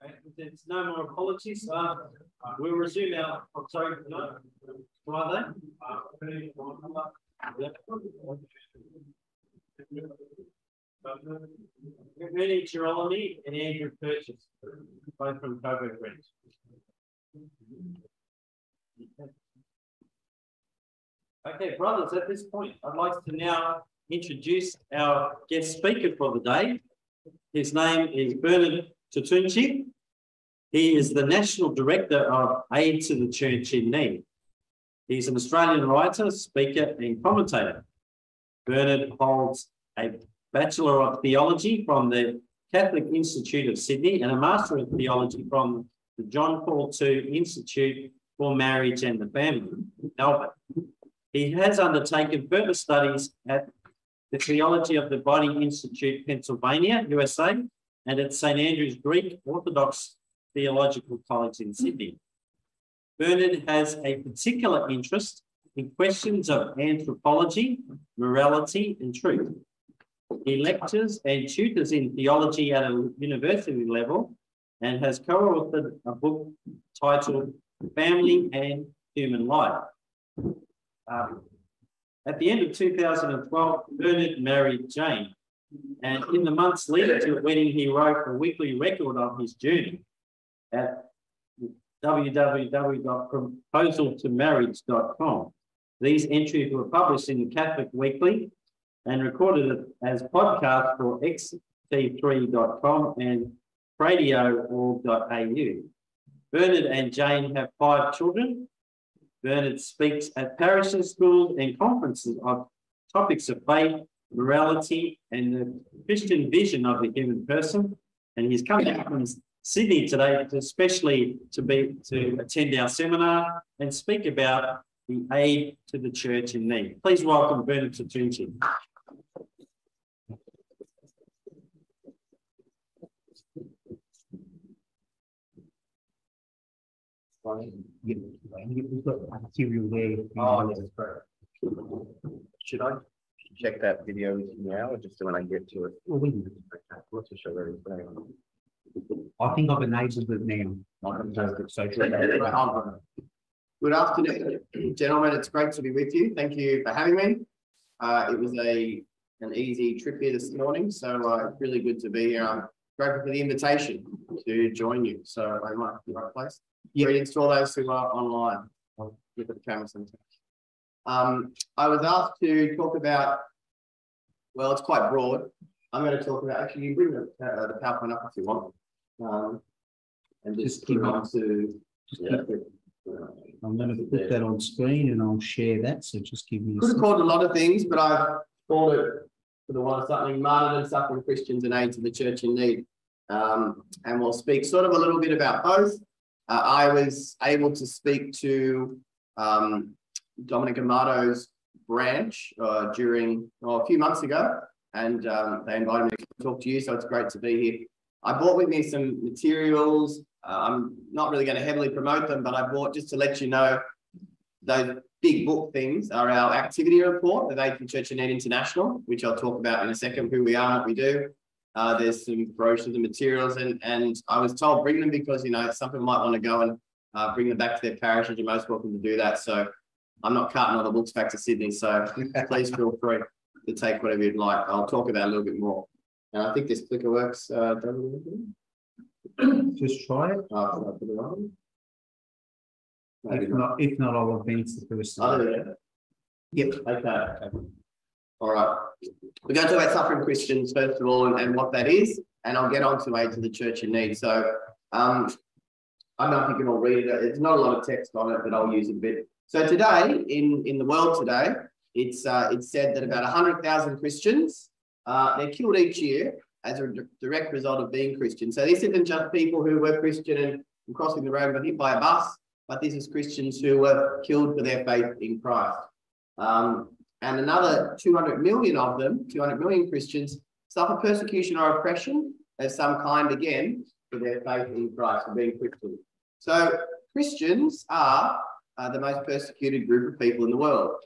If there's no more apologies, we'll resume our. I'm sorry, no. Who are they? Rennie Girolami and Andrew Purchase, both from Coburg Branch. Okay, brothers, at this point, I'd like to now introduce our guest speaker for the day. His name is Bernard Toutounji. He is the National Director of Aid to the Church in Need. He's an Australian writer, speaker, and commentator. Bernard holds a Bachelor of Theology from the Catholic Institute of Sydney and a Master of Theology from the John Paul II Institute for Marriage and the Family, Melbourne. He has undertaken further studies at the Theology of the Body Institute, Pennsylvania, USA, and at St. Andrew's Greek Orthodox Theological College in Sydney. Bernard has a particular interest in questions of anthropology, morality, and truth. He lectures and tutors in theology at a university level and has co-authored a book titled Family and Human Life. At the end of 2012, Bernard married Jane, and in the months leading to the wedding, he wrote a weekly record of his journey at www.proposaltomarriage.com. These entries were published in the Catholic Weekly and recorded as podcast for xt3.com and radio.org.au. Bernard and Jane have 5 children. Bernard speaks at parishes, schools, and conferences on topics of faith, morality, and the Christian vision of the human person. And he's come down from Sydney today, especially to attend our seminar and speak about the aid to the church in need. Please welcome Bernard Toutounji. We've got material there. Oh, yes, should I check that video now or just when I get to it? Well, we can. What's the show ready? I think I've enabled it now. Good afternoon, gentlemen. It's great to be with you. Thank you for having me. It was an easy trip here this morning, so it's really good to be here. I'm grateful for the invitation to join you. So I might be the right place. Yep. Greetings to all those who are online. I'll look at the camera sometimes. I was asked to talk about, well, it's quite broad. I'm going to talk about, actually, you bring the PowerPoint up if you want. And just keep on to, I'm going to put that on screen and I'll share that. So just give me. Could have called a lot of things, but I've called it for the one of something: martyred and suffering Christians and aid to the church in need. And we'll speak sort of a little bit about both. I was able to speak to Dominic Amato's branch during a few months ago, and they invited me to talk to you, so it's great to be here. I brought with me some materials. I'm not really going to heavily promote them, but I brought, just to let you know, those big book things are our activity report of Aid to the Church in Need International, which I'll talk about in a second, who we are and what we do. There's some brochures and materials, and I was told bring them because, you know, some people might want to go and bring them back to their parishes. You're most welcome to do that. So I'm not carting all the books back to Sydney, so please feel free to take whatever you'd like. I'll talk about it a little bit more. And I think this clicker works. Just try it. If not, I'll advance the first. Oh, yeah. Yep. Okay. All right. We're going to talk about suffering Christians first of all, and what that is, and I'll get on to aid to the church in need. So I don't know if you can all read it. It's not a lot of text on it, but I'll use it a bit. So today, in the world today, it's said that about 100,000 Christians they're killed each year as a direct result of being Christian. So this isn't just people who were Christian and crossing the road and got hit by a bus, but this is Christians who were killed for their faith in Christ. And another 200 million of them, 200 million Christians, suffer persecution or oppression of some kind, again, for their faith in Christ, for being Christian. So Christians are the most persecuted group of people in the world.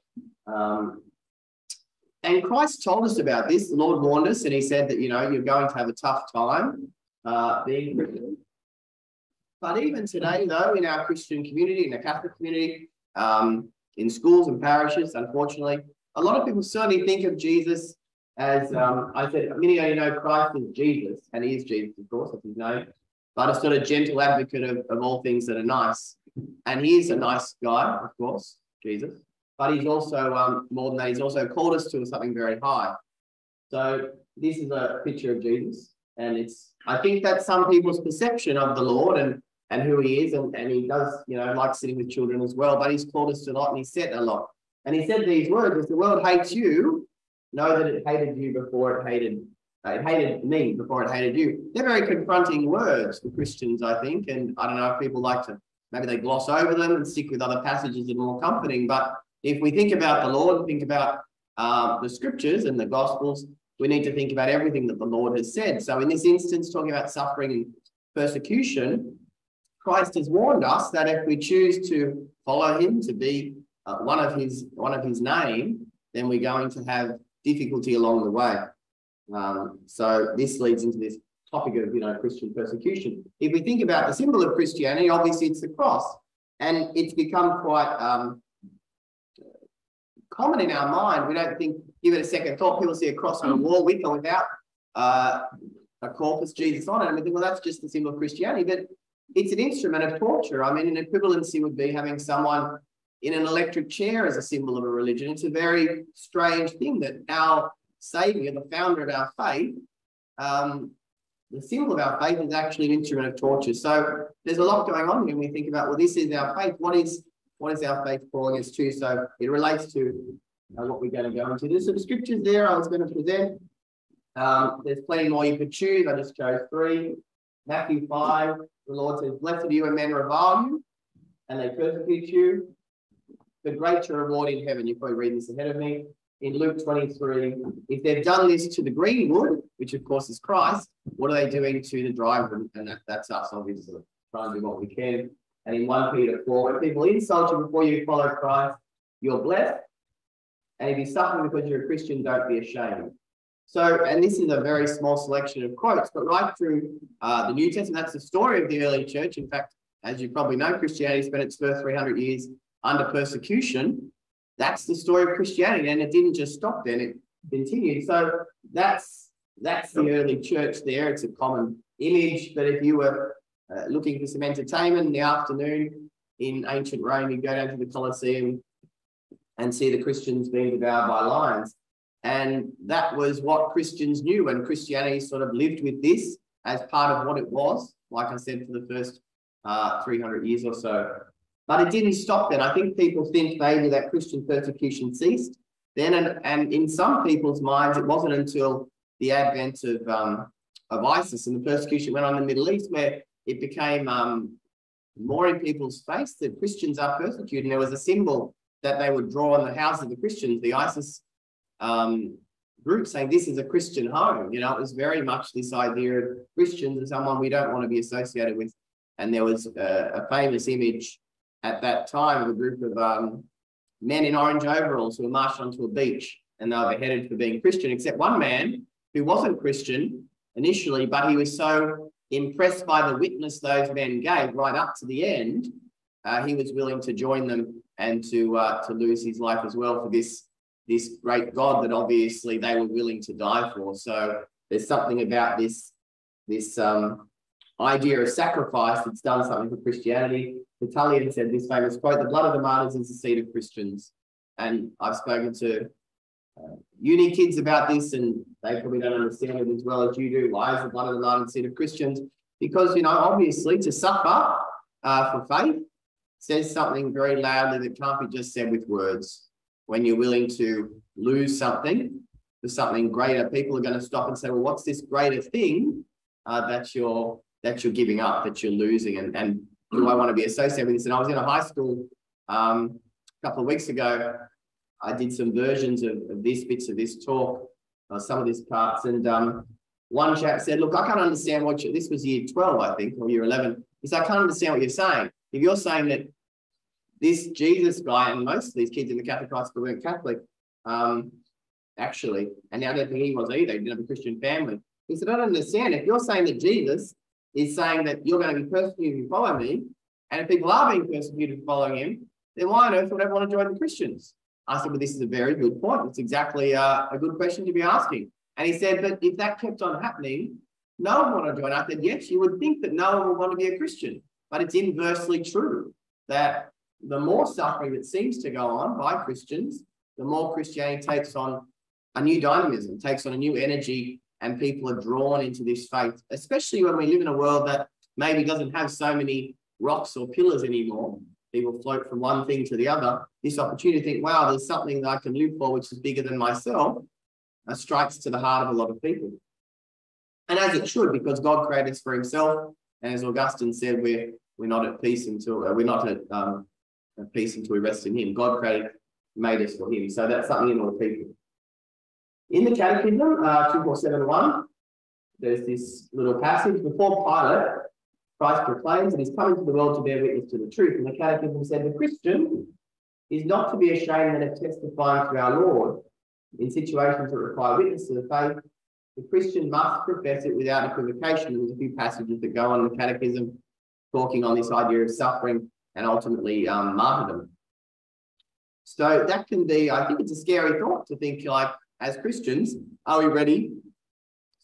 And Christ told us about this. The Lord warned us, and he said that, you know, you're going to have a tough time being Christian. But even today, though, in our Christian community, in the Catholic community, in schools and parishes, unfortunately, a lot of people certainly think of Jesus as, I said, many of you know Christ is Jesus, and he is Jesus, of course, as you know, but a sort of gentle advocate of all things that are nice. And he is a nice guy, of course, Jesus, but he's also, more than that, he's also called us to something very high. So this is a picture of Jesus, and I think that's some people's perception of the Lord and who he is, and he does, like sitting with children as well, but he's called us to a lot, and he said a lot. And he said these words: if the world hates you, know that it hated you before it hated me before it hated you. They're very confronting words for Christians, I think, and I don't know if people like to, maybe they gloss over them and stick with other passages that are more comforting, but if we think about the Lord, think about the scriptures and the Gospels, we need to think about everything that the Lord has said. So in this instance, talking about suffering and persecution, Christ has warned us that if we choose to follow him, to be one of his name, then we're going to have difficulty along the way. So this leads into this topic of Christian persecution. If we think about the symbol of Christianity, obviously it's the cross, and it's become quite common in our mind. We don't give it a second thought. People see a cross on a wall with or without a corpus Jesus on it, and we think, well, that's just the symbol of Christianity, but it's an instrument of torture. I mean, an equivalency would be having someone in an electric chair as a symbol of a religion. It's a very strange thing that our Saviour, the founder of our faith, the symbol of our faith is actually an instrument of torture. So there's a lot going on when we think about, well, this is our faith. What is our faith calling us to? So it relates to what we're going to go into. There's some scriptures there I was going to present. There's plenty more you could choose. I just chose 3. Matthew 5, the Lord says, blessed are you when men revile you and they persecute you. The greater reward in heaven. You're probably reading this ahead of me. In Luke 23, if they've done this to the green wood, which of course is Christ, what are they doing to the dry wood? And that's us, obviously, trying to do what we can. And in 1 Peter 4, when people insult you before you follow Christ, you're blessed. And if you suffer because you're a Christian, don't be ashamed. So, and this is a very small selection of quotes, but right through the New Testament, that's the story of the early church. In fact, as you probably know, Christianity spent its first 300 years under persecution. That's the story of Christianity, and it didn't just stop then, it continued. So that's the early church there. It's a common image, but if you were looking for some entertainment in the afternoon in ancient Rome, you go down to the Colosseum and see the Christians being devoured by lions. And that was what Christians knew, and Christianity sort of lived with this as part of what it was, like I said, for the first 300 years or so. But it didn't stop then. I think people think maybe that Christian persecution ceased then, and in some people's minds, it wasn't until the advent of ISIS and the persecution went on in the Middle East where it became more in people's face that Christians are persecuted. And there was a symbol that they would draw on the house of the Christians, the ISIS group, saying this is a Christian home. It was very much this idea of Christians as someone we don't want to be associated with. And there was a famous image at that time of a group of men in orange overalls who were marched onto a beach, and they were beheaded for being Christian, except one man who wasn't Christian initially, but he was so impressed by the witness those men gave right up to the end, he was willing to join them and to lose his life as well for this great God that obviously they were willing to die for. So there's something about this idea of sacrifice that's done something for Christianity. Tertullian said this famous quote, the blood of the martyrs is the seed of Christians. And I've spoken to uni kids about this, and they probably don't understand it as well as you do. Why is the blood of the martyrs the seed of Christians? Because, obviously to suffer for faith says something very loudly that can't be just said with words. When you're willing to lose something for something greater, people are going to stop and say, well, what's this greater thing that you're giving up, that you're losing? And do I want to be associated with this? And I was in a high school a couple of weeks ago. I did some versions of bits of this talk, some of these parts. And one chap said, look, I can't understand this was year 12, I think, or year 11. He said, I can't understand what you're saying. If you're saying that this Jesus guy, and most of these kids in the Catholic high school weren't Catholic, actually, and I don't think he was either. He didn't have a Christian family. He said, I don't understand. If you're saying that Jesus is saying that you're going to be persecuted if you follow me. And if people are being persecuted following him, then why on earth would everyone want to join the Christians? I said, well, this is a very good point. It's exactly a good question to be asking. And he said, but if that kept on happening, no one would want to join. I said, yes, you would think that no one would want to be a Christian, but it's inversely true that the more suffering that seems to go on by Christians, the more Christianity takes on a new dynamism, takes on a new energy, and people are drawn into this faith, especially when we live in a world that maybe doesn't have so many rocks or pillars anymore. People float from one thing to the other. This opportunity to think, wow, there's something that I can live for which is bigger than myself, strikes to the heart of a lot of people. And as it should, because God created us for himself. And as Augustine said, we're not at peace until we're not at peace until we rest in him. God made us for him. So that's something in all people. In the Catechism, 2471, there's this little passage. Before Pilate, Christ proclaims that he's coming to the world to bear witness to the truth. And the Catechism said the Christian is not to be ashamed of testifying to our Lord in situations that require witness to the faith. The Christian must profess it without equivocation. There's a few passages that go on in the Catechism talking on this idea of suffering and ultimately martyrdom. So that can be, I think it's a scary thought to think, like, as Christians, are we ready,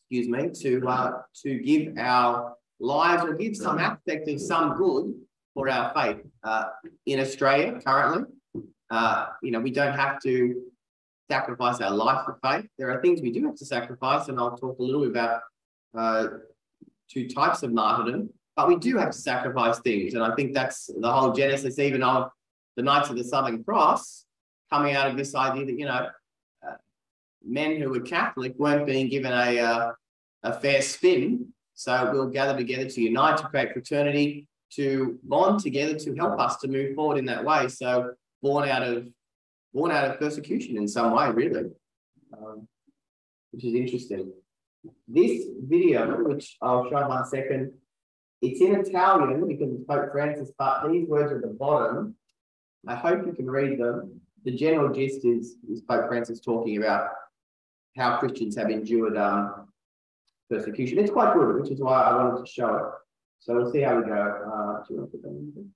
to give our lives or give some aspect of some good for our faith? In Australia currently, we don't have to sacrifice our life for faith. There are things we do have to sacrifice, and I'll talk a little bit about two types of martyrdom, but we do have to sacrifice things. And I think that's the whole genesis even of the Knights of the Southern Cross, coming out of this idea that, men who were Catholic weren't being given a fair spin. So we'll gather together to unite, to create fraternity, to bond together, to help us to move forward in that way. So born out of persecution in some way, really, which is interesting. This video, which I'll show in 1 second, it's in Italian because it's Pope Francis, but these words are at the bottom. I hope you can read them. The general gist is Pope Francis talking about how Christians have endured persecution. It's quite good, which is why I wanted to show it. So we'll see how we go. Do you want to put that in?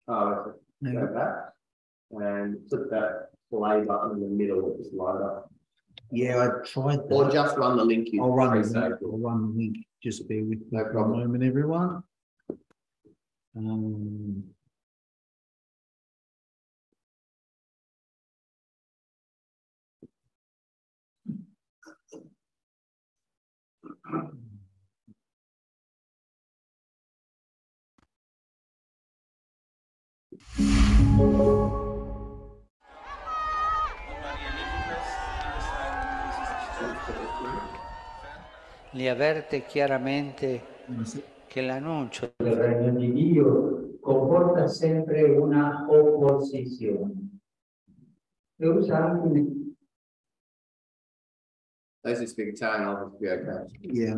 Oh, go back and put that play button in the middle of the slider. Yeah, I tried that. Or just run the link. I'll run the link. Just bear with me for a moment, everyone. Li avverte chiaramente che l'annuncio del regno di Dio comporta sempre una opposizione. E usa anche Those who speak Italian, I'll be okay. Yeah.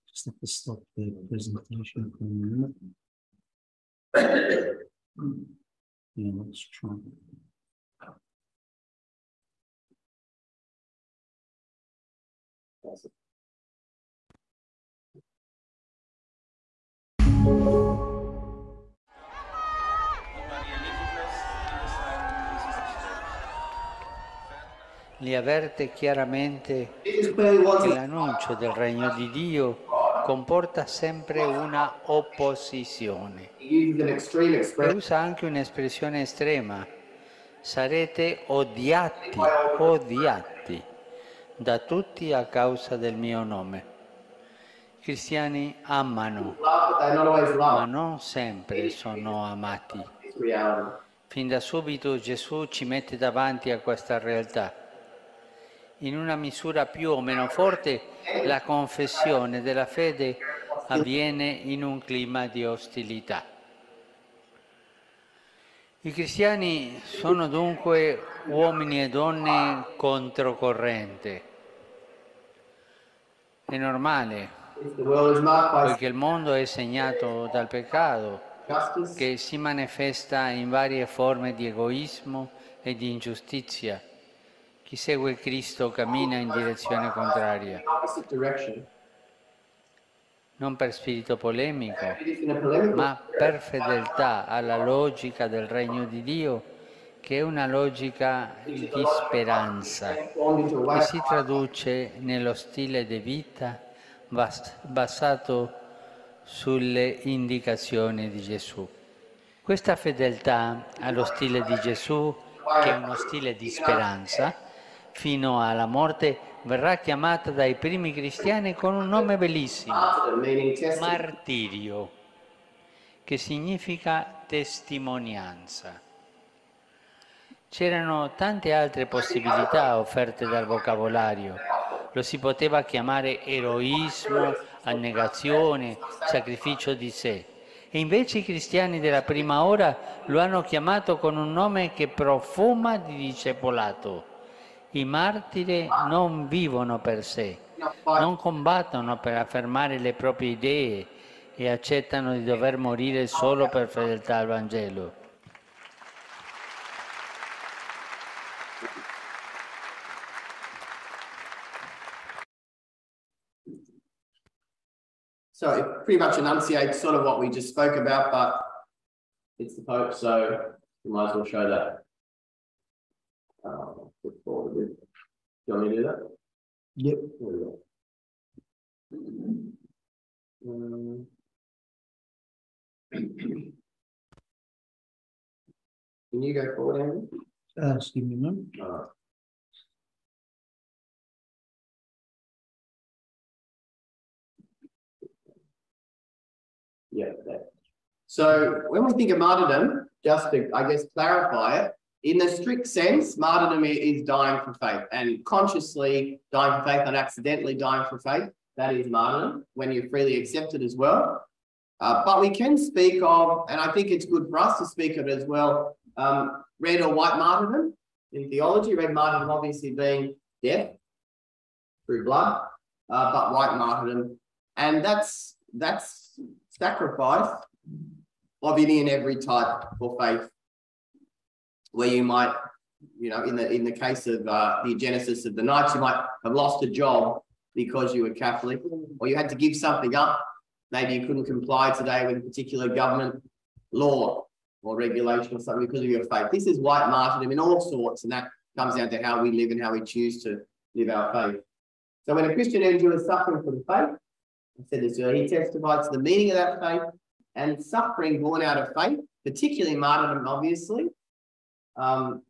Just have to stop the presentation for a minute. Yeah, let's try. li avverte chiaramente che l'annuncio del regno di Dio comporta sempre una opposizione. E usa anche un'espressione estrema: sarete odiati da tutti a causa del mio nome. I cristiani amano, ma non sempre sono amati. Fin da subito Gesù ci mette davanti a questa realtà. In una misura più o meno forte, la confessione della fede avviene in un clima di ostilità. I cristiani sono dunque uomini e donne controcorrente. È normale, poiché il mondo è segnato dal peccato, che si manifesta in varie forme di egoismo e di ingiustizia, Chi segue Cristo cammina in direzione contraria, opposite direction. non per spirito polemico, It is in a polemical ma per fedeltà alla logica del regno di Dio, che è una logica di speranza, che si traduce nello stile di vita basato sulle indicazioni di Gesù. Questa fedeltà allo stile di Gesù, che è uno stile di speranza, fino alla morte, verrà chiamata dai primi cristiani con un nome bellissimo, martirio, che significa testimonianza. C'erano tante altre possibilità offerte dal vocabolario. Lo si poteva chiamare eroismo, annegazione, sacrificio di sé. E invece i cristiani della prima ora lo hanno chiamato con un nome che profuma di discepolato. I martiri non vivono per sé, non combattono per affermare le proprie idee e accettano di dover morire solo per fedeltà al Vangelo. So it pretty much enunciates sort of what we just spoke about, but it's the Pope, so we might as well show that. Look forward to it. Do you want me to do that? Yep. There we go. Can you go forward, Andrew? Just give me a moment. All right. Yeah. That. So when we think of martyrdom, just to, I guess, clarify it, in the strict sense, martyrdom is dying for faith, and consciously dying for faith and accidentally dying for faith. That is martyrdom, when you freely accept it as well. But we can speak of, and I think it's good for us to speak of it as well, red or white martyrdom in theology. Red martyrdom obviously being death through blood, but white martyrdom, and that's sacrifice of any and every type for faith, where you might, you know, in the case of the Genesis of the Knights, you might have lost a job because you were Catholic, or you had to give something up. Maybe you couldn't comply today with a particular government law or regulation or something because of your faith. This is white martyrdom in all sorts, and that comes down to how we live and how we choose to live our faith. So when a Christian endures suffering for the faith, I said this earlier, he testifies to the meaning of that faith, and suffering born out of faith, particularly martyrdom, obviously,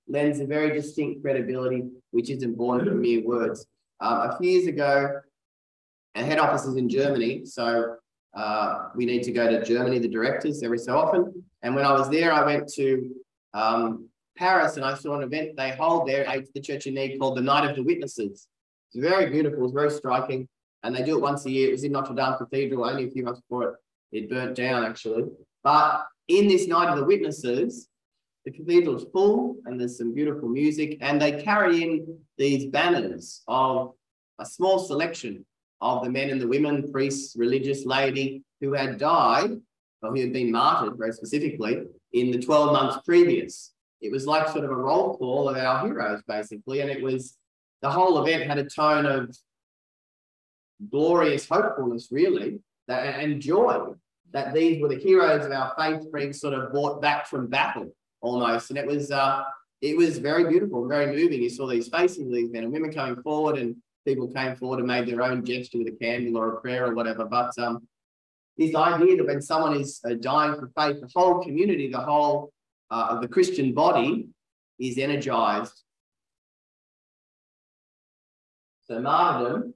lends a very distinct credibility, which isn't born from mere words. A few years ago, our head office is in Germany, so we need to go to Germany, the directors, every so often. And when I was there, I went to Paris, and I saw an event they hold there at the Church in Need called the Night of the Witnesses. It's very beautiful, it's very striking, and they do it once a year. It was in Notre Dame Cathedral, only a few months before it burnt down, actually. But in this Night of the Witnesses, the cathedral is full, and there's some beautiful music, and they carry in these banners of a small selection of the men and the women, priests, religious laity, who had died, or who had been martyred very specifically, in the 12 months previous. It was like sort of a roll call of our heroes, basically, and it was, the whole event had a tone of glorious hopefulness, really, and joy, that these were the heroes of our faith being sort of brought back from battle, almost. And it was very beautiful, very moving. You saw these faces of these men and women coming forward, and people came forward and made their own gesture with a candle or a prayer or whatever. But this idea that when someone is dying for faith, the whole community, the whole of the Christian body is energized. So martyrdom,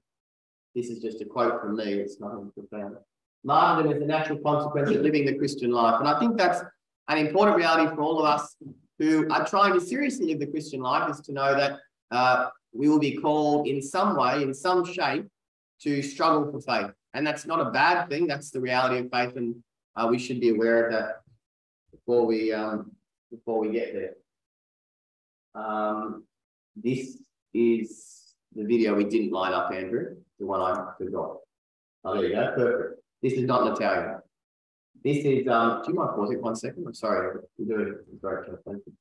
this is just a quote from me, it's nothing profound. Martyrdom is the natural consequence of living the Christian life. And I think that's an important reality for all of us who are trying to seriously live the Christian life, is to know that we will be called in some way, in some shape, to struggle for faith. And that's not a bad thing, that's the reality of faith, and we should be aware of that before we get there. This is the video we didn't line up, Andrew, the one I forgot. Oh, there you go, perfect. This is not Natalia. This is, do you mind pausing 1 second? I'm sorry, I'm doing it. Sorry, thank you.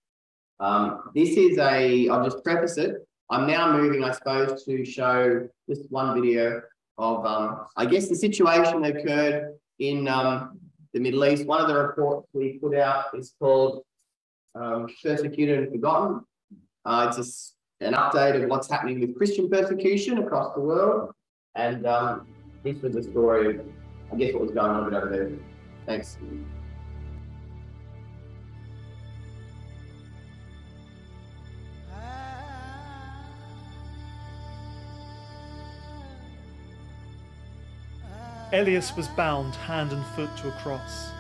This is I'll just preface it. I'm now moving, I suppose, to show just one video of, I guess, the situation that occurred in the Middle East. One of the reports we put out is called Persecuted and Forgotten. It's just an update of what's happening with Christian persecution across the world. And this was the story of, I guess, what was going on over there. Thanks. Elias was bound hand and foot to a cross.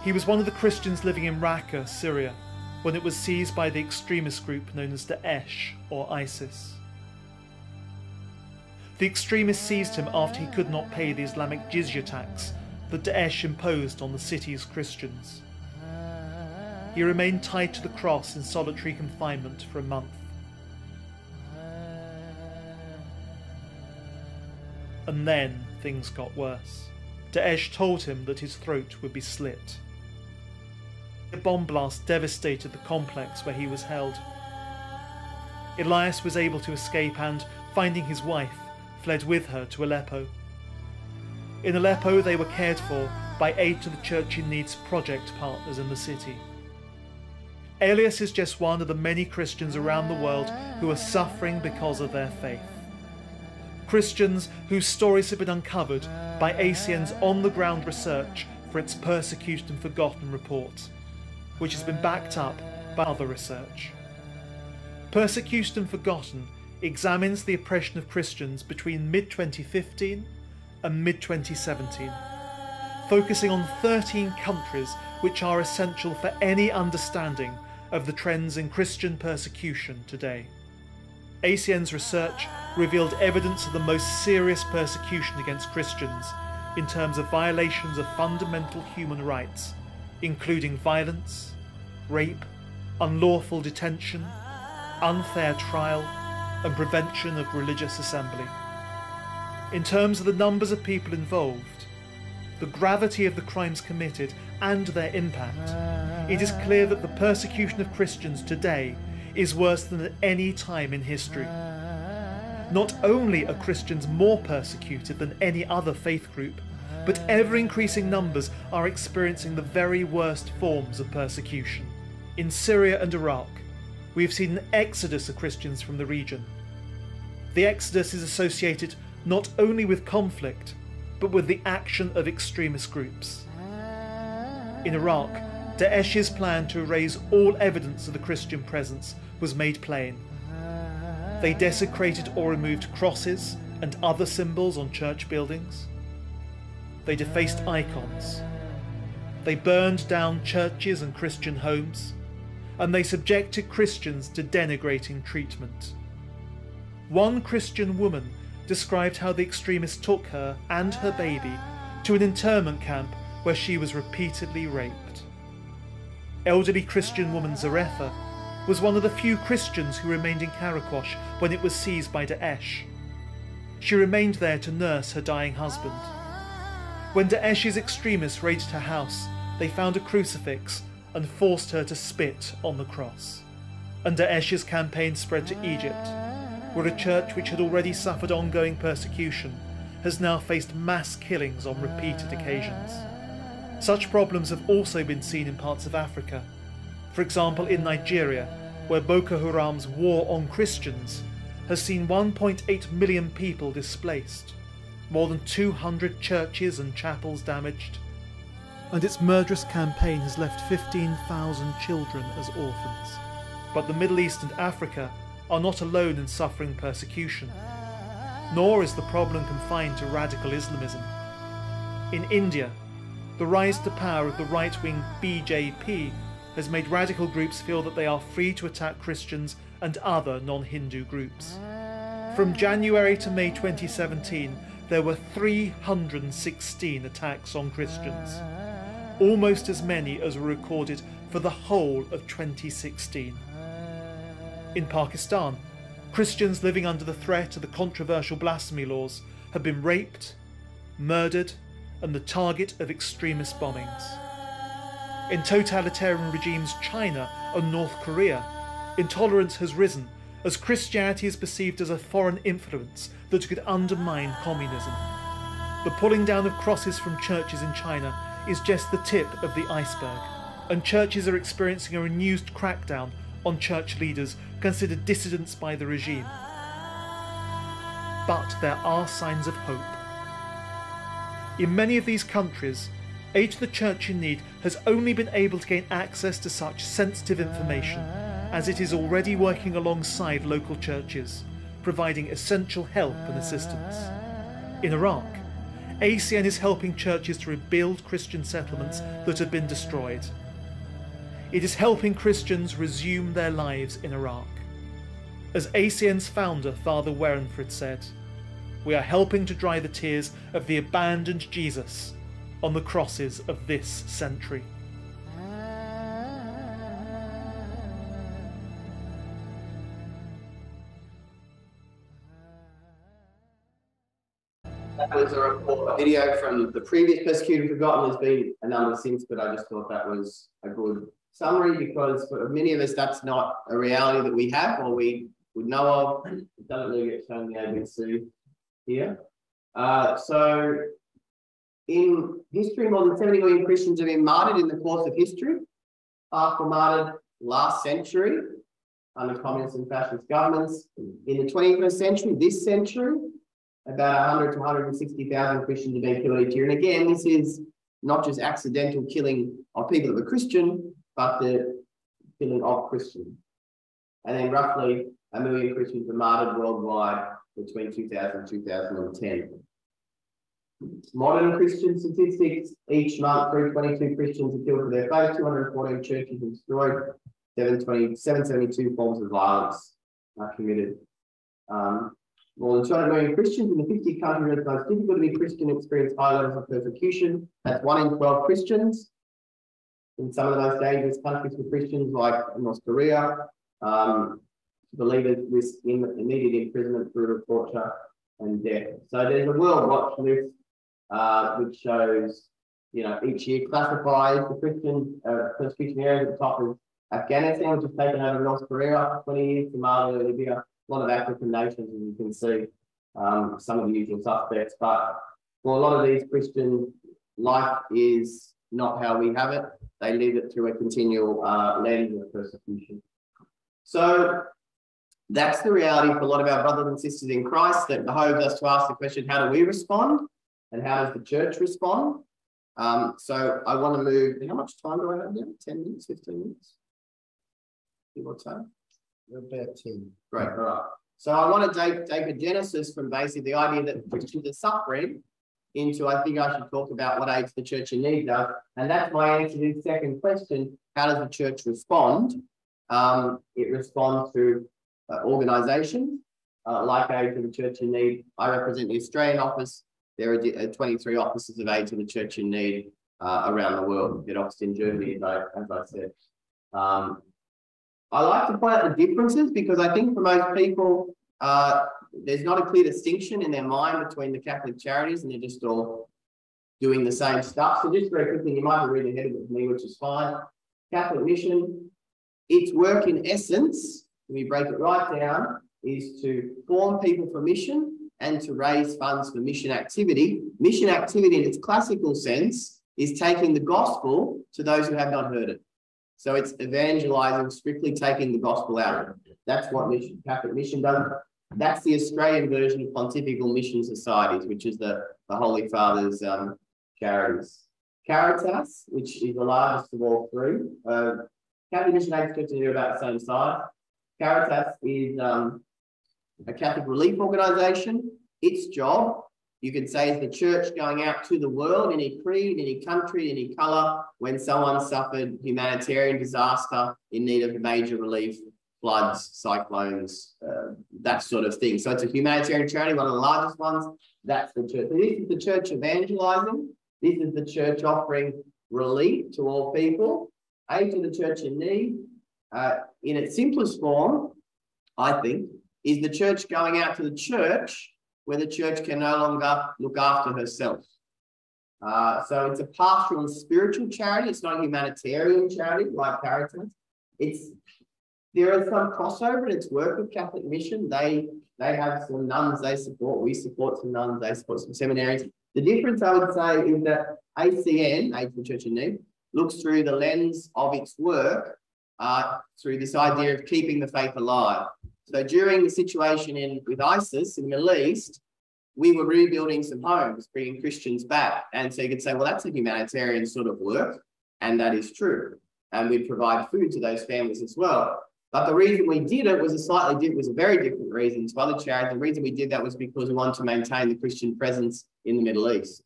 He was one of the Christians living in Raqqa, Syria, when it was seized by the extremist group known as Daesh or ISIS. The extremists seized him after he could not pay the Islamic jizya tax that Daesh imposed on the city's Christians. He remained tied to the cross in solitary confinement for a month. And then things got worse. Daesh told him that his throat would be slit. A bomb blast devastated the complex where he was held. Elias was able to escape and, finding his wife, fled with her to Aleppo. In Aleppo, they were cared for by Aid to the Church in Need's project partners in the city. Elias is just one of the many Christians around the world who are suffering because of their faith. Christians whose stories have been uncovered by ACN's on-the-ground research for its Persecuted and Forgotten report, which has been backed up by other research. Persecuted and Forgotten examines the oppression of Christians between mid-2015 and mid-2017, focusing on 13 countries which are essential for any understanding of the trends in Christian persecution today. ACN's research revealed evidence of the most serious persecution against Christians in terms of violations of fundamental human rights, including violence, rape, unlawful detention, unfair trial, and prevention of religious assembly. In terms of the numbers of people involved, the gravity of the crimes committed and their impact, it is clear that the persecution of Christians today is worse than at any time in history. Not only are Christians more persecuted than any other faith group, but ever-increasing numbers are experiencing the very worst forms of persecution. In Syria and Iraq, we have seen an exodus of Christians from the region. The exodus is associated not only with conflict, but with the action of extremist groups. In Iraq, Daesh's plan to erase all evidence of the Christian presence was made plain. They desecrated or removed crosses and other symbols on church buildings. They defaced icons. They burned down churches and Christian homes, and they subjected Christians to denigrating treatment. One Christian woman described how the extremists took her and her baby to an internment camp where she was repeatedly raped. Elderly Christian woman Zaretha was one of the few Christians who remained in Karakosh when it was seized by Daesh. She remained there to nurse her dying husband. When Daesh's extremists raided her house, they found a crucifix and forced her to spit on the cross. And Daesh's campaign spread to Egypt, where a church which had already suffered ongoing persecution has now faced mass killings on repeated occasions. Such problems have also been seen in parts of Africa. For example, in Nigeria, where Boko Haram's war on Christians has seen 1.8 million people displaced, more than 200 churches and chapels damaged, and its murderous campaign has left 15,000 children as orphans. But the Middle East and Africa are not alone in suffering persecution, nor is the problem confined to radical Islamism. In India, the rise to power of the right-wing BJP has made radical groups feel that they are free to attack Christians and other non-Hindu groups. From January to May 2017, there were 316 attacks on Christians, almost as many as were recorded for the whole of 2016. In Pakistan, Christians living under the threat of the controversial blasphemy laws have been raped, murdered, and the target of extremist bombings. In totalitarian regimes China and North Korea, intolerance has risen as Christianity is perceived as a foreign influence that could undermine communism. The pulling down of crosses from churches in China is just the tip of the iceberg, and churches are experiencing a renewed crackdown on church leaders considered dissidents by the regime. But there are signs of hope. In many of these countries, Aid to the Church in Need has only been able to gain access to such sensitive information as it is already working alongside local churches, providing essential help and assistance. In Iraq, ACN is helping churches to rebuild Christian settlements that have been destroyed. It is helping Christians resume their lives in Iraq. As ACN's founder, Father Werenfrid, said, "We are helping to dry the tears of the abandoned Jesus on the crosses of this century." That was a video from the previous Persecuted Forgotten. There's been a number since, but I just thought that was a good summary because for many of us, that's not a reality that we have or we would know of. It doesn't really get shown in the ABC here. So in history, more than 70 million Christians have been martyred in the course of history. Half were martyred last century under communist and fascist governments. In the 21st century, this century, about 100 to 160,000 Christians have been killed each year. And again, this is not just accidental killing of people that were Christian, but the killing of Christians. And then roughly 1 million Christians were martyred worldwide between 2000 and 2010. Modern Christian statistics, each month 322 Christians are killed for their faith, 214 churches are destroyed, 772 forms of violence are committed. More than 200 million Christians in the 50 countries where it's most difficult to be Christian experience high levels of persecution. That's 1 in 12 Christians. In some of the most dangerous countries for Christians, like North Korea, believers risk immediate imprisonment, brutal torture, and death. So there's a world watch list which shows, each year classifies the Christian persecution areas. At the top is Afghanistan, which has taken over North Korea after 20 years, Somalia, Libya. A lot of African nations, and you can see some of the usual suspects. But for a lot of these Christian, life is not how we have it. They live it through a continual lens of persecution. So that's the reality for a lot of our brothers and sisters in Christ that behoves us to ask the question, how do we respond? And how does the church respond? So I want to move, how much time do I have now? 10 minutes, 15 minutes? Give or take? About 10. Great, all right. So I want to take a genesis from basically the idea that Christians are suffering into, I think I should talk about what Aid to the Church in Need does. And that's my answer to the second question. How does the church respond? It responds through organisations like Aid to the Church in Need. I represent the Australian office. There are 23 offices of Aid to the Church in Need around the world. At Oxford, Germany, as I said. I like to point out the differences because I think for most people, there's not a clear distinction in their mind between the Catholic charities and they're just all doing the same stuff. So just very quickly, you might be reading ahead of it with me, which is fine. Catholic mission, its work in essence, when we break it right down, is to form people for mission and to raise funds for mission activity. Mission activity in its classical sense is taking the gospel to those who have not heard it. So it's evangelizing, strictly taking the gospel out. That's what Catholic mission does. That's the Australian version of Pontifical Mission Societies, which is the Holy Father's charities. Caritas, which is the largest of all three. Catholic Mission Aid to Church are about the same size. Caritas is a Catholic relief organisation. Its job, you could say, is the church going out to the world, any creed, any country, any colour, when someone suffered humanitarian disaster in need of major relief, floods, cyclones, that sort of thing. So it's a humanitarian charity, one of the largest ones. That's the church. So this is the church evangelising. This is the church offering relief to all people. Aid to the Church in Need, in its simplest form, I think, is the church going out to the church where the church can no longer look after herself. So it's a pastoral and spiritual charity. It's not a humanitarian charity like Caritas. There is some crossover in its work with Catholic Mission. They have some nuns they support. We support some nuns. They support some seminaries. The difference, I would say, is that ACN, Aid for the Church in Need, looks through the lens of its work through this idea of keeping the faith alive. So during the situation with ISIS in the Middle East, we were rebuilding some homes, bringing Christians back. And so you could say, well, that's a humanitarian sort of work. And that is true. And we provide food to those families as well. But the reason we did it was a very different reason to other charities. The reason we did that was because we wanted to maintain the Christian presence in the Middle East.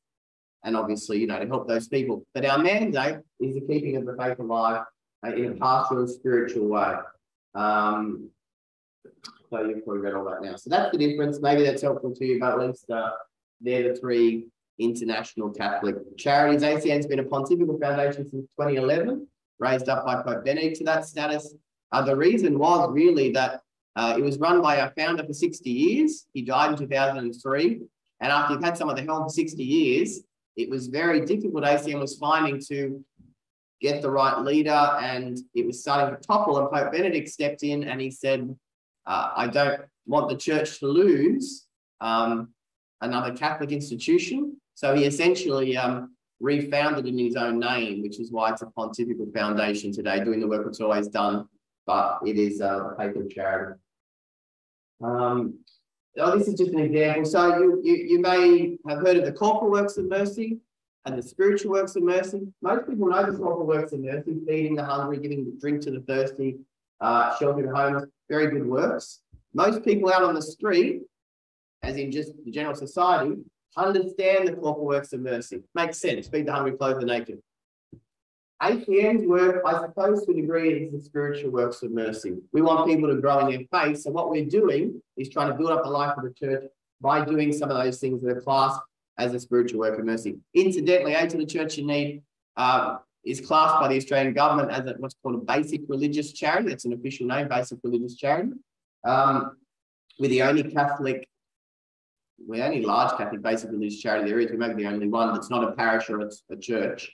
And obviously, you know, to help those people. But our mandate is the keeping of the faith alive in a pastoral and spiritual way. So you've probably read all that now. So that's the difference. Maybe that's helpful to you, but at least they're the three international Catholic charities. ACN's been a pontifical foundation since 2011, raised up by Pope Benedict to that status. The reason was really that it was run by our founder for 60 years. He died in 2003. And after you've had someone at the helm for 60 years, it was very difficult. ACN was finding to get the right leader, and it was starting to topple. And Pope Benedict stepped in and he said, I don't want the church to lose another Catholic institution. So he essentially refounded in his own name, which is why it's a pontifical foundation today, doing the work it's always done, but it is a papal charity. This is just an example. So you may have heard of the corporal works of mercy and the spiritual works of mercy. Most people know the corporal works of mercy, feeding the hungry, giving drink to the thirsty, sheltering homeless, very good works. Most people out on the street, as in just the general society, understand the corporal works of mercy. Makes sense, feed the hungry, clothe the naked. ACN's work, I suppose to a degree, is the spiritual works of mercy. We want people to grow in their faith. So what we're doing is trying to build up the life of the church by doing some of those things that are classed as a spiritual work of mercy. Incidentally, Aid to the Church in Need is classed by the Australian government as what's called a basic religious charity. That's an official name, basic religious charity. We're the only large Catholic basic religious charity there is. We may be the only one that's not a parish or it's a church.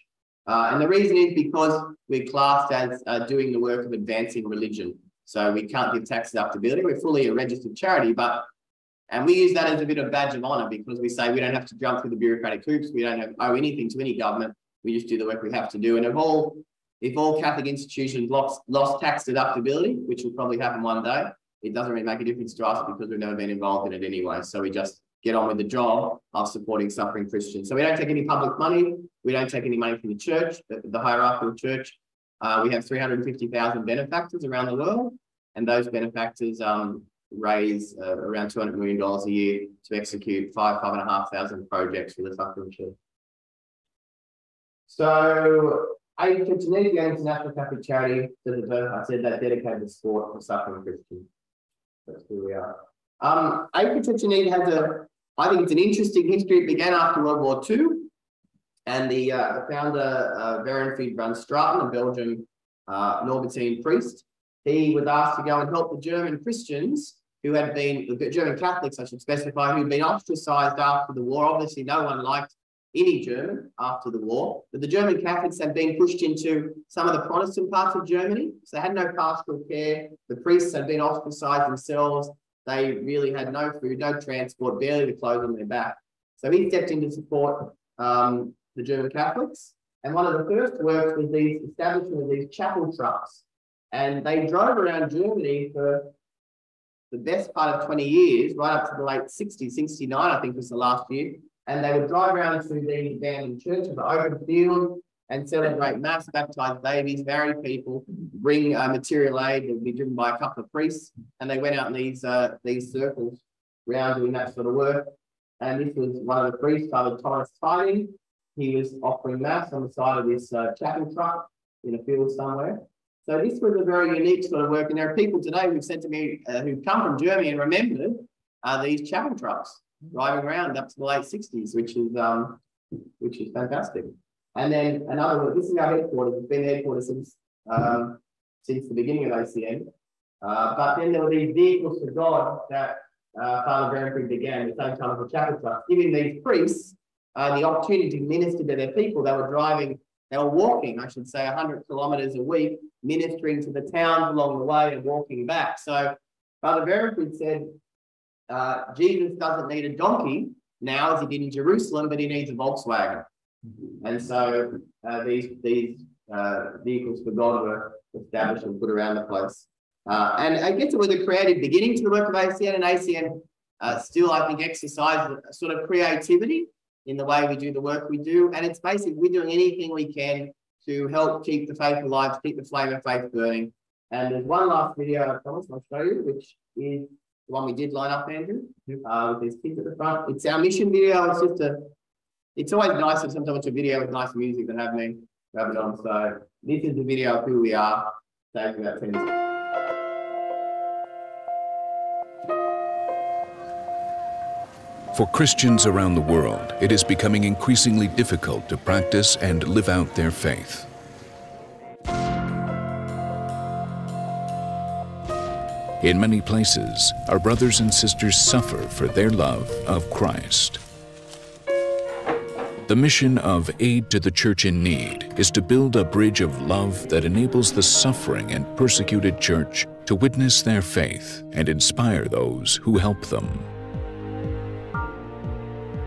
And the reason is because we're classed as doing the work of advancing religion. So we can't give tax deductibility. We're fully a registered charity, and we use that as a bit of badge of honour because we say we don't have to jump through the bureaucratic hoops. We don't owe anything to any government. We just do the work we have to do. And if all Catholic institutions lost tax deductibility, which will probably happen one day, it doesn't really make a difference to us because we've never been involved in it anyway. So we just get on with the job of supporting suffering Christians. So we don't take any public money. We don't take any money from the church, the hierarchical church. We have 350,000 benefactors around the world, and those benefactors raise around $200 million a year to execute 5,500 projects for the suffering church. So Aid to the Church in Need, the international Catholic charity, I said that dedicated sport for suffering Christians. That's who we are. Aid to the Church in Need has I think it's an interesting history. It began after World War II, and the founder, Verenfried van Straten, a Belgian Norbertine priest, he was asked to go and help the German Christians who had been, the German Catholics, I should specify, who'd been ostracized after the war. Obviously, no one liked any German after the war, but the German Catholics had been pushed into some of the Protestant parts of Germany, so they had no pastoral care. The priests had been ostracized themselves. They really had no food, no transport, barely the clothes on their back. So he stepped in to support the German Catholics. And one of the first works was the establishment of these chapel trucks. And they drove around Germany for the best part of 20 years, right up to the late 60s, 69, I think was the last year. And they would drive around to the abandoned churches, the open field, and celebrate mass, baptize babies, marry people, bring material aid that would be driven by a couple of priests. And they went out in these circles around doing that sort of work. And this was one of the priests, Father Thomas Tiding. He was offering mass on the side of this chapel truck in a field somewhere. So this was a very unique sort of work. And there are people today who've said to me, who've come from Germany and remembered these chapel trucks driving around up to the late 60s, which is fantastic. And then another one, this is our headquarters. It's been the headquarters since the beginning of ACN. But then there were these vehicles for God that Father Verenfried began at the same time as the chapel truck, giving these priests the opportunity to minister to their people. They were walking, I should say, 100 kilometres a week, ministering to the towns along the way and walking back. So Father Veriford said, Jesus doesn't need a donkey now as he did in Jerusalem, but he needs a Volkswagen. And so these vehicles for God were established and put around the place. And I guess it was a creative beginning to the work of ACN, and ACN still, I think, exercises a sort of creativity in the way we do the work we do. And it's basically we're doing anything we can to help keep the faith alive, to keep the flame of faith burning. And there's one last video I promised I'll show you, which is the one we did line up, Andrew, with these kids at the front. It's our mission video. It's always nice if sometimes it's a video with nice music to have me grab it on. So this is the video of who we are. Thank you, about 10 minutes. For Christians around the world, it is becoming increasingly difficult to practice and live out their faith. In many places, our brothers and sisters suffer for their love of Christ. The mission of Aid to the Church in Need is to build a bridge of love that enables the suffering and persecuted church to witness their faith and inspire those who help them.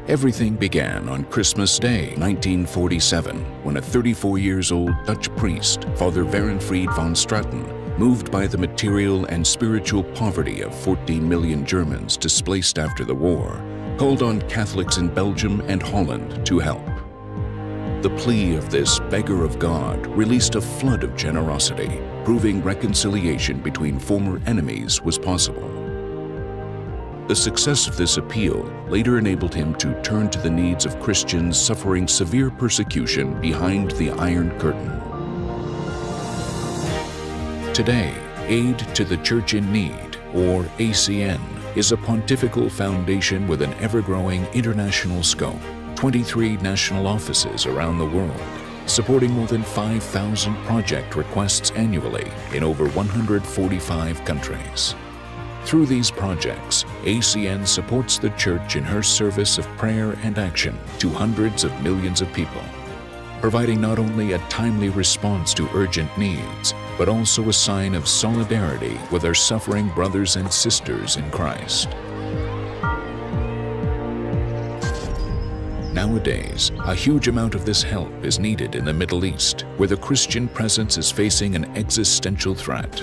Everything began on Christmas Day, 1947, when a 34-year-old Dutch priest, Father Werenfried van Straten, moved by the material and spiritual poverty of 14 million Germans displaced after the war, called on Catholics in Belgium and Holland to help. The plea of this beggar of God released a flood of generosity, proving reconciliation between former enemies was possible. The success of this appeal later enabled him to turn to the needs of Christians suffering severe persecution behind the Iron Curtain. Today, Aid to the Church in Need, or ACN, is a pontifical foundation with an ever-growing international scope, 23 national offices around the world, supporting more than 5,000 project requests annually in over 145 countries. Through these projects, ACN supports the Church in her service of prayer and action to hundreds of millions of people, providing not only a timely response to urgent needs, but also a sign of solidarity with our suffering brothers and sisters in Christ. Nowadays, a huge amount of this help is needed in the Middle East, where the Christian presence is facing an existential threat.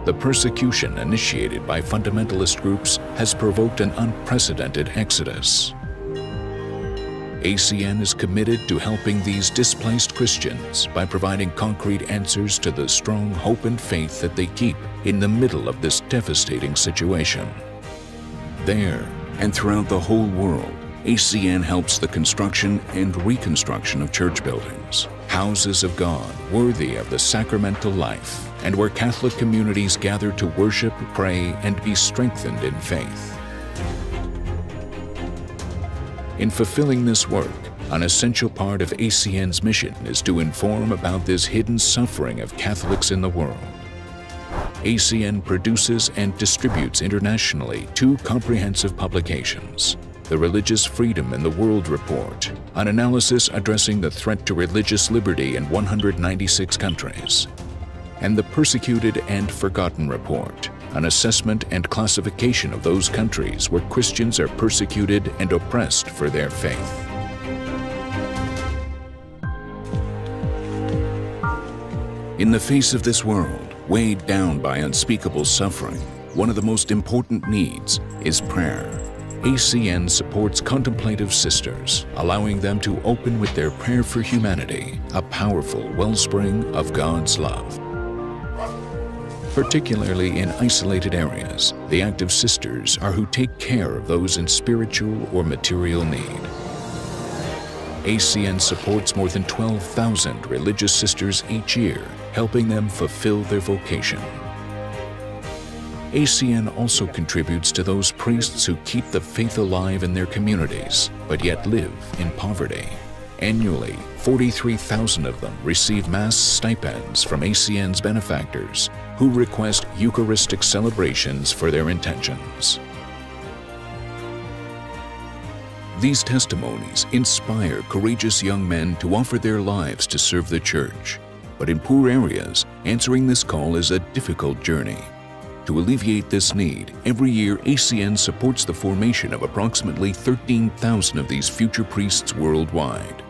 The persecution initiated by fundamentalist groups has provoked an unprecedented exodus. ACN is committed to helping these displaced Christians by providing concrete answers to the strong hope and faith that they keep in the middle of this devastating situation. There, and throughout the whole world, ACN helps the construction and reconstruction of church buildings, houses of God worthy of the sacramental life, and where Catholic communities gather to worship, pray, and be strengthened in faith. In fulfilling this work, an essential part of ACN's mission is to inform about this hidden suffering of Catholics in the world. ACN produces and distributes internationally 2 comprehensive publications: The Religious Freedom in the World Report, an analysis addressing the threat to religious liberty in 196 countries, and the Persecuted and Forgotten Report, an assessment and classification of those countries where Christians are persecuted and oppressed for their faith. In the face of this world, weighed down by unspeakable suffering, one of the most important needs is prayer. ACN supports contemplative sisters, allowing them to open with their prayer for humanity, a powerful wellspring of God's love. Particularly in isolated areas, the active sisters are who take care of those in spiritual or material need. ACN supports more than 12,000 religious sisters each year, helping them fulfill their vocation. ACN also contributes to those priests who keep the faith alive in their communities, but yet live in poverty. Annually, 43,000 of them receive Mass stipends from ACN's benefactors, who request Eucharistic celebrations for their intentions. These testimonies inspire courageous young men to offer their lives to serve the church. But in poor areas, answering this call is a difficult journey. To alleviate this need, every year ACN supports the formation of approximately 13,000 of these future priests worldwide.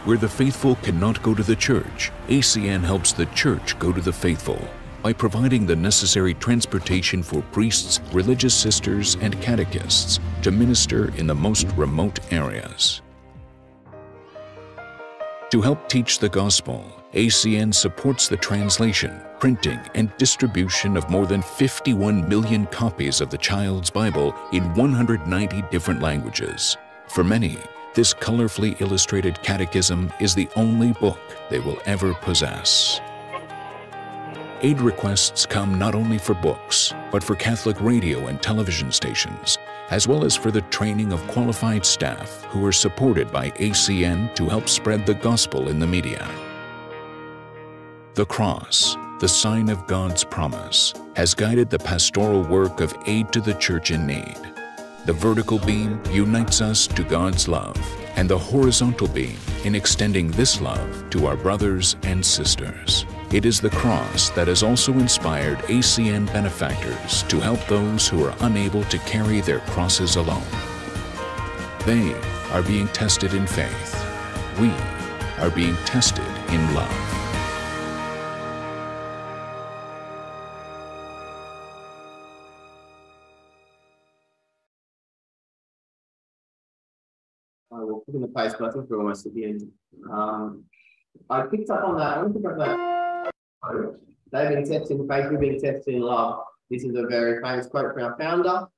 Where the faithful cannot go to the church, ACN helps the church go to the faithful by providing the necessary transportation for priests, religious sisters, and catechists to minister in the most remote areas. To help teach the gospel, ACN supports the translation, printing, and distribution of more than 51 million copies of the Child's Bible in 190 different languages. For many, this colorfully illustrated catechism is the only book they will ever possess. Aid requests come not only for books, but for Catholic radio and television stations, as well as for the training of qualified staff who are supported by ACN to help spread the gospel in the media. The cross, the sign of God's promise, has guided the pastoral work of aid to the church in need. The vertical beam unites us to God's love, and the horizontal beam in extending this love to our brothers and sisters. It is the cross that has also inspired ACN benefactors to help those who are unable to carry their crosses alone. They are being tested in faith. We are being tested in love. I will put in the place, but I think we're almost at the end. I picked up on that. I want to pick up that. They've been tested in faith, we've been tested in love. This is a very famous quote from our founder.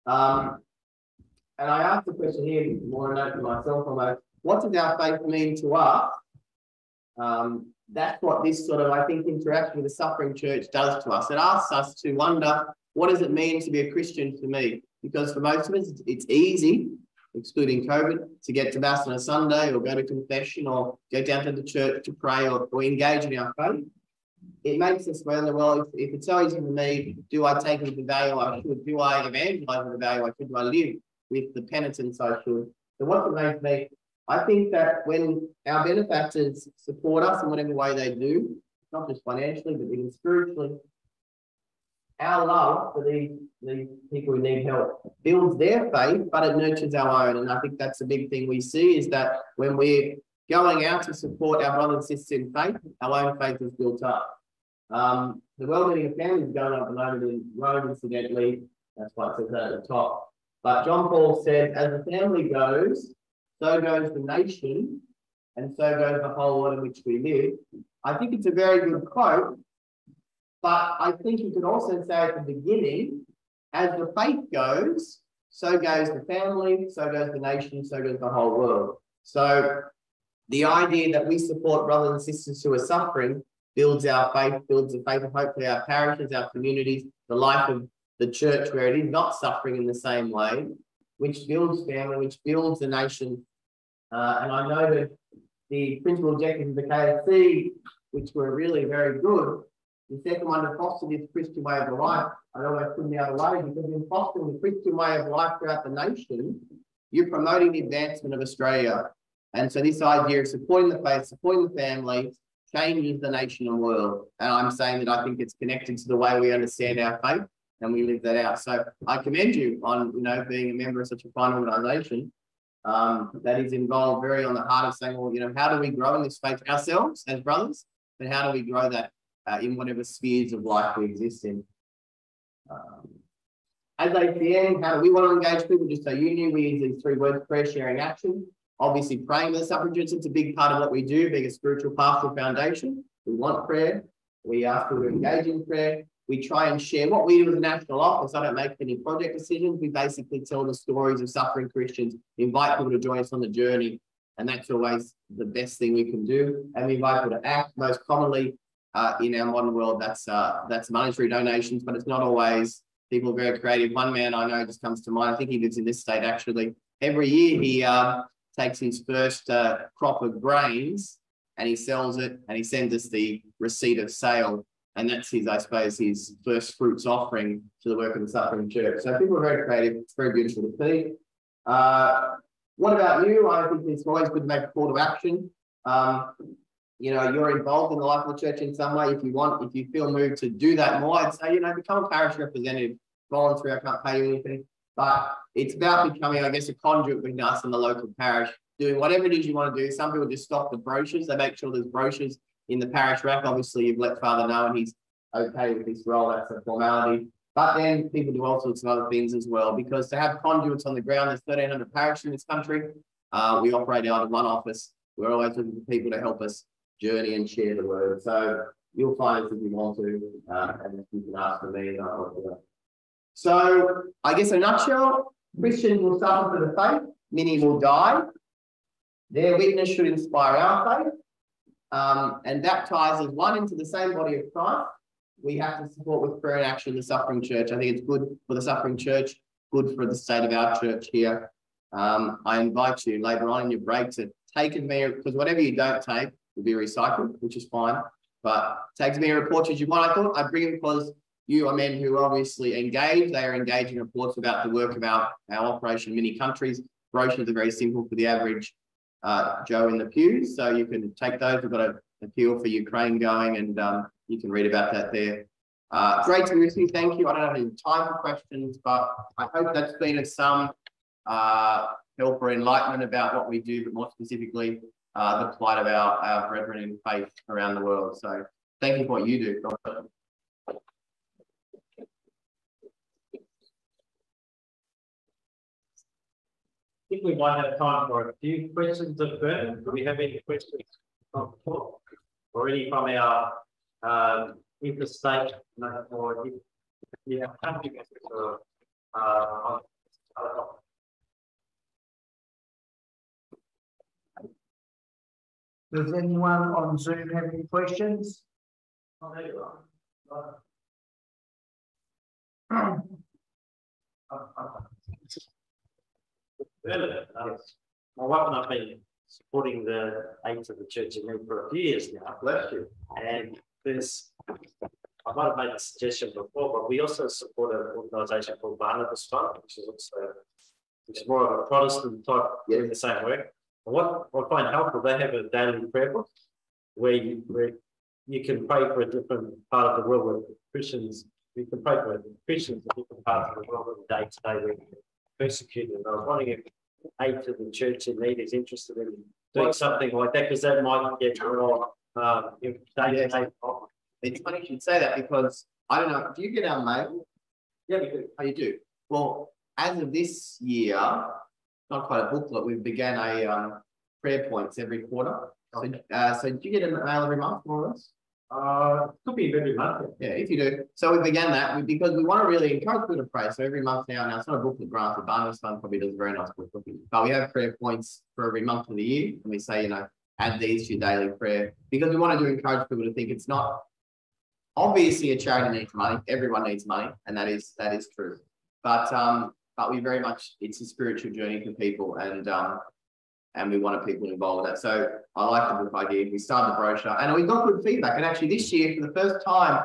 And I asked the question here, more a note to myself almost, what does our faith mean to us? That's what this sort of, I think, interaction with the suffering church does to us. It asks us to wonder, what does it mean to be a Christian for me? Because for most of us, it's easy, excluding COVID, to get to Mass on a Sunday or go to confession or go down to the church to pray or engage in our faith. It makes us wonder, well, if it's so easy for me, do I take it with the value I should? Do I evangelize with the value I should? Do I live with the penitence I should? So what it makes me, I think that when our benefactors support us in whatever way they do, not just financially, but even spiritually, our love for these people who need help builds their faith, but it nurtures our own. And I think that's the big thing we see is that when we're going out to support our brothers and sisters in faith, our own faith is built up. The well-being of families is going up at the moment in Rome, incidentally. That's why it says that at the top. But John Paul said, as the family goes, so goes the nation, and so goes the whole world in which we live. I think it's a very good quote, but I think you could also say at the beginning, as the faith goes, so goes the family, so goes the nation, so goes the whole world. So the idea that we support brothers and sisters who are suffering builds our faith, builds the faith of hopefully our parishes, our communities, the life of the church where it is not suffering in the same way, which builds family, which builds the nation. And I know that the principal objectives of the KSC, which were really very good, the second one to foster this Christian way of life, I always put in the other way, because in fostering the Christian way of life throughout the nation, you're promoting the advancement of Australia. And so this idea of supporting the faith, supporting the family, changes the nation and world. And I'm saying that I think it's connected to the way we understand our faith and we live that out. So I commend you on, being a member of such a fine organisation that is involved very on the heart of saying, well, how do we grow in this faith ourselves as brothers? But how do we grow that in whatever spheres of life we exist in? As ACN, how do we want to engage people? Just so you knew, we use these 3 words: prayer, sharing, action. Obviously, praying for the suffragettes, it's a big part of what we do, being a spiritual pastoral foundation. We want prayer. We ask people to engage in prayer. We try and share what we do as a national office. I don't make any project decisions. We basically tell the stories of suffering Christians, invite people to join us on the journey. And that's always the best thing we can do. And we invite people to act. Most commonly in our modern world, that's monetary donations, but it's not always. People are very creative. One man I know just comes to mind. I think he lives in this state, actually. Every year he takes his first crop of grains and he sells it and he sends us the receipt of sale. And that's his, I suppose, his first fruits offering to the work of the suffering church. So people are very creative. It's very beautiful to see. What about you? I think it's always good to make a call to action. You know, you're involved in the life of the church in some way. If you want, if you feel moved to do that more, I'd say, you know, become a parish representative, volunteer. I can't pay you anything, but it's about becoming, I guess, a conduit between us and the local parish, doing whatever it is you want to do. Some people just stop the brochures. They make sure there's brochures in the parish rack. Obviously, you've let Father know and he's okay with this role. That's a formality. But then people do all sorts of other things as well, because to have conduits on the ground, there's 1,300 parishes in this country. We operate out of one office. We're always looking for people to help us journey and share the word. So you'll find us if you want to, and you can ask for me and I'll help you out. So I guess in a nutshell, Christians will suffer for the faith, many will die. Their witness should inspire our faith, and baptize as one into the same body of Christ. We have to support with prayer and action the suffering church. I think it's good for the suffering church, good for the state of our church here. I invite you later on in your break to take as many, because whatever you don't take will be recycled, which is fine. But take as many reports as you want. I thought I'd bring them because you are men who are obviously engaged. They are engaging reports about the work of our operation in many countries. Brochures are very simple for the average Joe in the pews. So you can take those. We've got an appeal for Ukraine going, and you can read about that there. Great to be with you. Thank you. I don't have any time for questions, but I hope that's been of some help or enlightenment about what we do, but more specifically, the plight of our brethren in faith around the world. So thank you for what you do. I think we might have time for a few questions of Bernard. Do we have any questions from the floor? Or any from our interstate or country members or other topics? Does anyone on Zoom have any questions? Oh, there you are. My wife and I have been supporting the aims of the Church in Need for a few years now. Bless you. And there's, I might have made a suggestion before, but we also support an organisation called Barnabas Fund, which is more of a Protestant type doing the same work. And what I find helpful, they have a daily prayer book where you can pray for a different part of the world where Christians. You can pray for Christians in different parts of the world on the day-to-day where they're persecuted. And I was wondering if aid to the Church in Need is interested in doing something like that, because that might get more day-to-day. It's funny you should say that, because I don't know, do you get our mail? Yeah, we do. Oh, you do? Well, as of this year, not quite a booklet, we've began a prayer points every quarter. Okay. So do you get a mail every month, more or less? Could be every month. Yeah, if you do. So we began that because we want to really encourage people to pray. So every month now it's not a booklet granted. Barnabas Fund probably does a very nice booklet. But we have prayer points for every month of the year. And we say, you know, add these to your daily prayer. Because we wanted to encourage people to think it's not, obviously a charity needs money. Everyone needs money. And that is true. But we very much, it's a spiritual journey for people. And we wanted people involved with that. So I like the book idea. We started the brochure and we got good feedback. And actually this year, for the first time,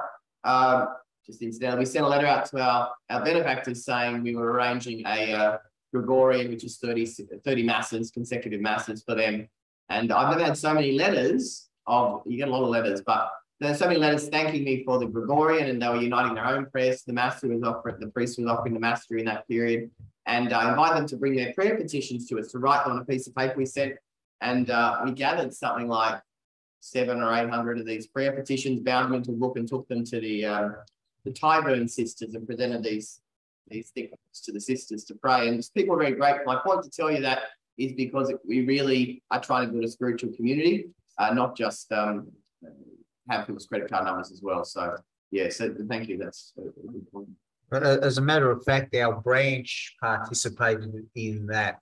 just incidentally, we sent a letter out to our benefactors saying we were arranging a Gregorian, which is 30 masses, consecutive masses for them. And I've never had so many letters you get a lot of letters, but there's so many letters thanking me for the Gregorian, and they were uniting their own prayers to the mass who was offering, the priest was offering the mass during that period. And I invited them to bring their prayer petitions to us, to write them on a piece of paper we sent. And we gathered something like 700 or 800 of these prayer petitions, bound them into a book and took them to the Tyburn sisters and presented these things to the sisters to pray. And people are very grateful. My point to tell you that is because we really are trying to build a spiritual community, not just have people's credit card numbers as well. So, yeah, so thank you. That's a good point. But as a matter of fact, our branch participated in that.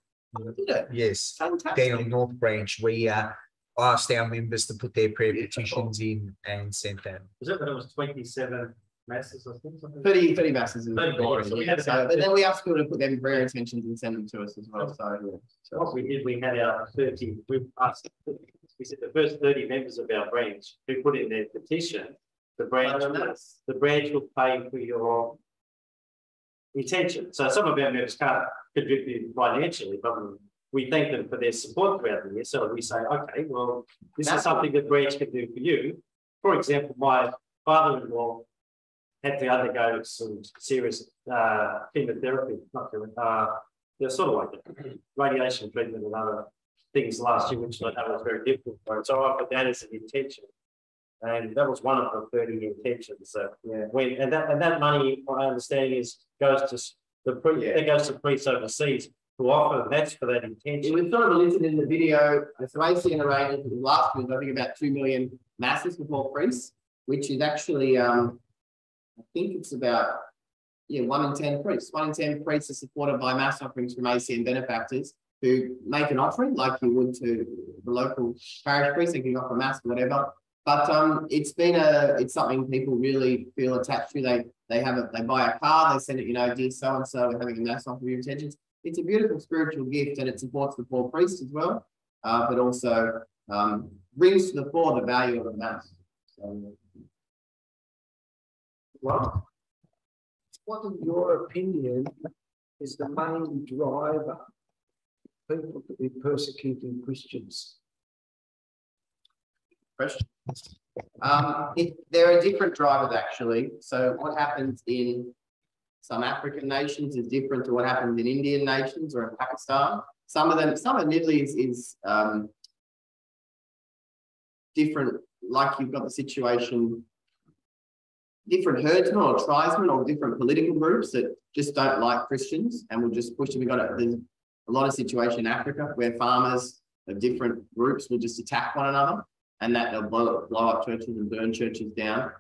Did it? Yes. Fantastic. Down North Branch, we asked our members to put their prayer petitions in and sent them. Was it that it was 27 masses or something? 30 masses in 30, the but then we asked people to put their prayer intentions and send them to us as well. So, yeah. So what we did, we had our 30, we said the first 30 members of our branch who put in their petition, the branch will pay for your intention. So some of our members can't contribute financially, but we thank them for their support throughout the year. So we say, okay, well, this is something that branch can do for you. For example, my father-in-law had to undergo some serious chemotherapy, they're sort of like radiation treatment and other things last year, which I know was very difficult for him. So I put that as an intention. And that was one of the 30 intentions. So yeah, and that money, my understanding is goes to priests overseas who offer that's for that intention. It was sort of listed in the video. So ACN arranged last week, I think about 2 million masses before priests, which is actually I think it's about 1 in 10 priests. 1 in 10 priests are supported by mass offerings from ACN benefactors who make an offering like you would to the local parish priest. They can offer mass or whatever. But it's something people really feel attached to. They buy a car, they send it, dear so and so, we're having a mass offer of your intentions. It's a beautiful spiritual gift, and it supports the poor priest as well, but also brings to the fore the value of the mass. So, well, what in your opinion is the main driver for people to be persecuting Christians? Question. There are different drivers actually. So what happens in some African nations is different to what happens in Indian nations or in Pakistan. Some of Italy is different. Like you've got the situation, different herdsmen or tribesmen or different political groups that just don't like Christians and will just push them. There's a lot of situation in Africa where farmers of different groups will just attack one another, and that they'll blow up churches and burn churches down.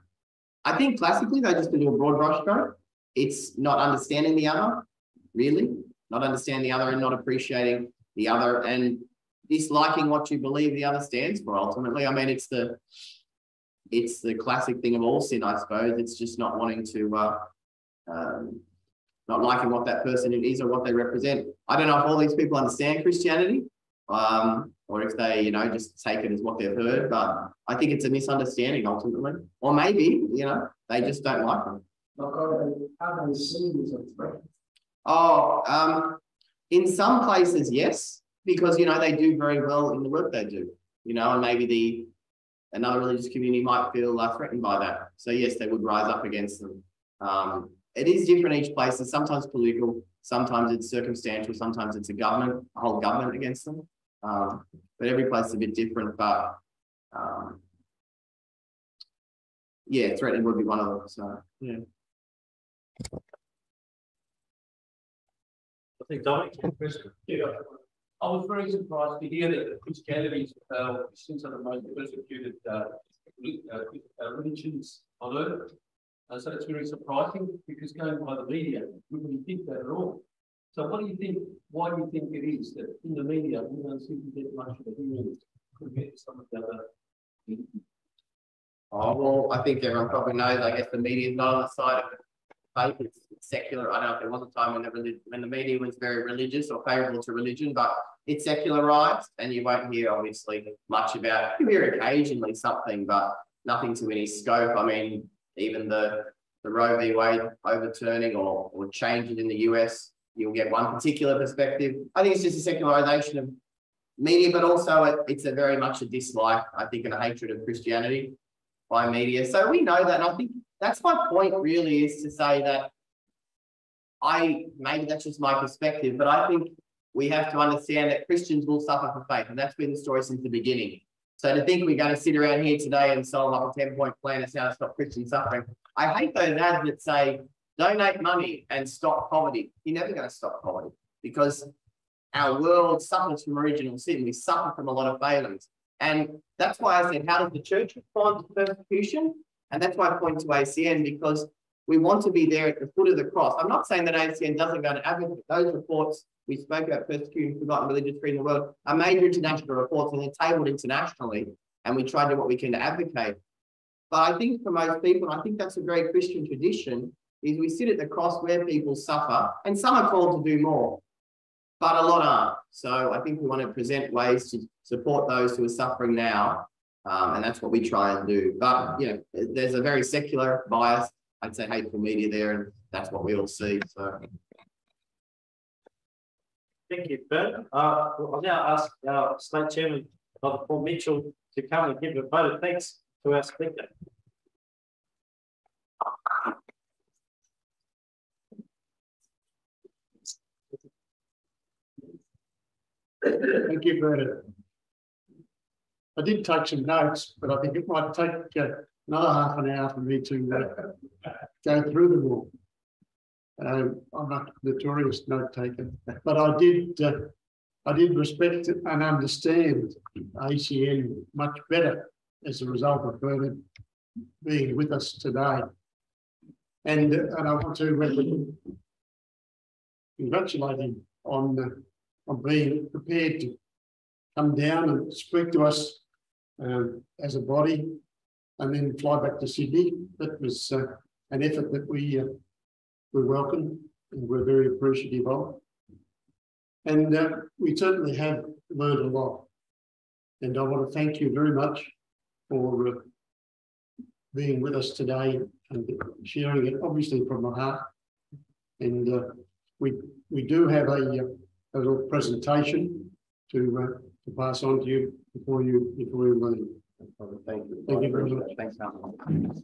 I think classically they just do a broad brushstroke. It's not understanding the other, really, not understanding the other and not appreciating the other and disliking what you believe the other stands for. Ultimately, I mean, it's the classic thing of all sin, I suppose. It's just not wanting to, not liking what that person is or what they represent. I don't know if all these people understand Christianity, or if they, just take it as what they've heard, but I think it's a misunderstanding ultimately. Or maybe, they just don't like them. How they see this as threat? In some places, yes, because, they do very well in the work they do, and maybe another religious community might feel threatened by that. So yes, they would rise up against them. It is different each place. It's sometimes political, sometimes it's circumstantial, sometimes it's a whole government against them. But every place is a bit different. But yeah, threatening would be one of them. So yeah. I think Dominic. Yeah, I was very surprised to hear that Christianity Christians are the most persecuted religions on earth. So it's very surprising because going by the media, we wouldn't think that at all. So what do you think? Why do you think it is that in the media we don't seem to get much of a hearing compared to some of the other? Oh, well, I think everyone probably knows. I guess the media is not on the side of faith. It's secular. I don't know if there was a time when the media was very religious or favourable to religion, but it's secularised, and you won't hear obviously much about. You hear occasionally something, but nothing to any scope. I mean, even the Roe v. Wade overturning or changes in the US, you'll get one particular perspective. I think it's just a secularisation of media, but also it's a very much a dislike, I think, and a hatred of Christianity by media. So we know that, and I think that's my point really, is to say that maybe that's just my perspective, but I think we have to understand that Christians will suffer for faith, and that's been the story since the beginning. So to think we're going to sit around here today and solve up a 10-point plan as how to stop Christian suffering, I hate those ads that say, donate money and stop poverty. You're never going to stop poverty because our world suffers from original sin. We suffer from a lot of failings. And that's why I said, how does the church respond to persecution? And that's why I point to ACN, because we want to be there at the foot of the cross. I'm not saying that ACN doesn't go to advocate. Those reports we spoke about, persecuting forgotten religious freedom in the world, are major international reports, and they're tabled internationally, and we try to do what we can to advocate. But I think for most people, I think that's a very Christian tradition, is we sit at the cross where people suffer, and some are called to do more, but a lot aren't. So I think we want to present ways to support those who are suffering now, And that's what we try and do. But, you know, there's a very secular bias, I'd say hateful media there, and that's what we all see. So. Thank you, Ben. I'll now ask our State Chairman, Dr. Paul Mitchell, to come and give a vote of thanks to our speaker. Thank you, Bernard. I did take some notes, but I think it might take another half an hour for me to go through them all. I'm not a notorious note taker, but I did respect and understand ACN much better as a result of Bernard being with us today. And I want to congratulate him on being prepared to come down and speak to us as a body and then fly back to Sydney. That was an effort that we welcome and we're very appreciative of. And we certainly have learned a lot. And I want to thank you very much for being with us today and sharing it, obviously from the heart. And we do have a little presentation to pass on to you before you leave. Thank you. Thank you very much. Thanks, Alan.